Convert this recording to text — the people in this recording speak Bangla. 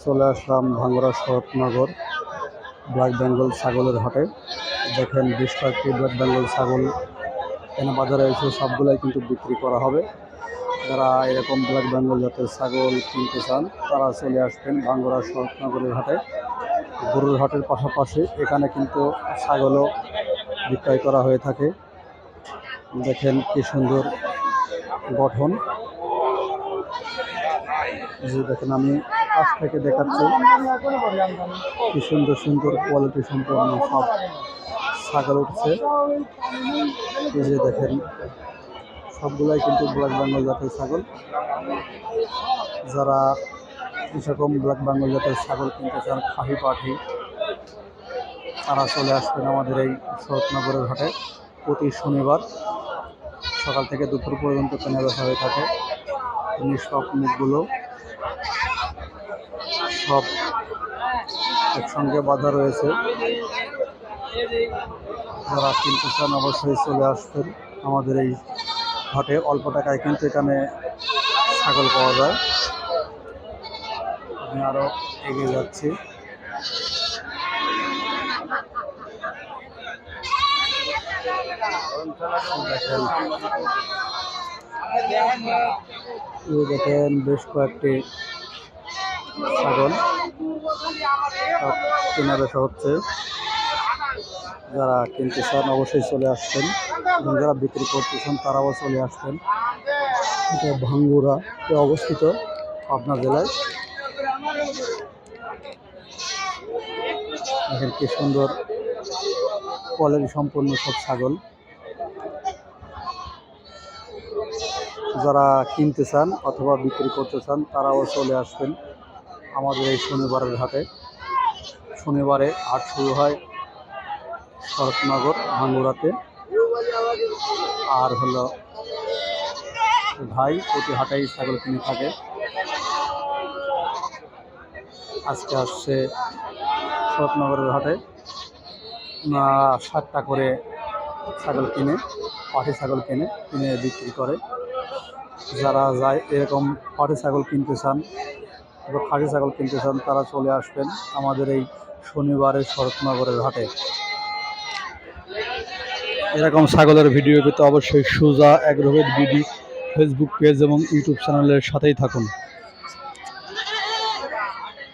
চলে আসলাম ভাঙ্গুড়া শরৎনগর ব্ল্যাক বেঙ্গল ছাগলের হাটে। দেখেন বেশ কয়েকটি ব্ল্যাক বেঙ্গল ছাগল এখানে বাজারে এসে সবগুলাই কিন্তু বিক্রি করা হবে। যারা এরকম ব্ল্যাক বেঙ্গল জাতের ছাগল কিনতে চান তারা চলে আসবেন ভাঙ্গুড়া শরৎনগরের হাটে। গরুর হাটের পাশাপাশি এখানে কিন্তু ছাগলও বিক্রয় করা হয়ে থাকে। দেখেন কি সুন্দর গঠন, যে দেখেন আমি কাছ থেকে দেখাচ্ছি কি সুন্দর সুন্দর কোয়ালিটি সম্পন্ন সব ছাগল উঠছে। এই যে দেখেন সবগুলাই কিন্তু ব্ল্যাক বেঙ্গল জাতের ছাগল। যারা এরকম ব্ল্যাক বেঙ্গল জাতের ছাগল কিনতে চান খাহি পাঠি, তারা চলে আসবেন আমাদের এই শরৎনগরের হাটে। প্রতি শনিবার সকাল থেকে দুপুর পর্যন্ত কেনা বেচা হয়ে থাকে। সব মুখগুলো সব একসঙ্গে বাঁধা রয়েছে। যারা কিনতে চান অবশ্যই চলে আসবেন আমাদের এই হাটে। অল্প টাকায় কিন্তু এখানে ছাগল পাওয়া যায়। আমি আরও এগিয়ে যাচ্ছি। দেখেন বেশ কয়েকটি ছাগল সব কেনা বেচা হচ্ছে। যারা কিনতে চান অবশ্যই চলে আসবেন এবং যারা বিক্রি করতে চান তারাও চলে আসবেন। এটা ভাঙ্গুড়াতে অবস্থিত, পাবনা জেলায়। দেখেন কি সুন্দর কোয়ালিটি সম্পন্ন সব ছাগল। যারা কিনতে চান অথবা বিক্রি করতে চান তারাও চলে আসবেন আমাদের এই শনিবারের হাটে। শনিবারে হাট শুরু হয় শরৎনগর ভাঙ্গুড়াতে। আর হলো ভাই প্রতি হাটেই ছাগল কিনে থাকে। আজকে আসছে শরৎনগরের হাটে 7টা করে ছাগল কিনে, পাঠি ছাগল কিনে বিক্রি করে। যারা যায় এরকম পাঠি ছাগল কিনতে চান বা খাসি ছাগল কিনতে চান তারা চলে আসবেন আমাদের এই শনিবারের শরৎনগরের হাটে। এরকম ছাগলের ভিডিও পেতে অবশ্যই সুজা এগ্রোভেট বিডি ফেসবুক পেজ এবং ইউটিউব চ্যানেলের সাথেই থাকুন।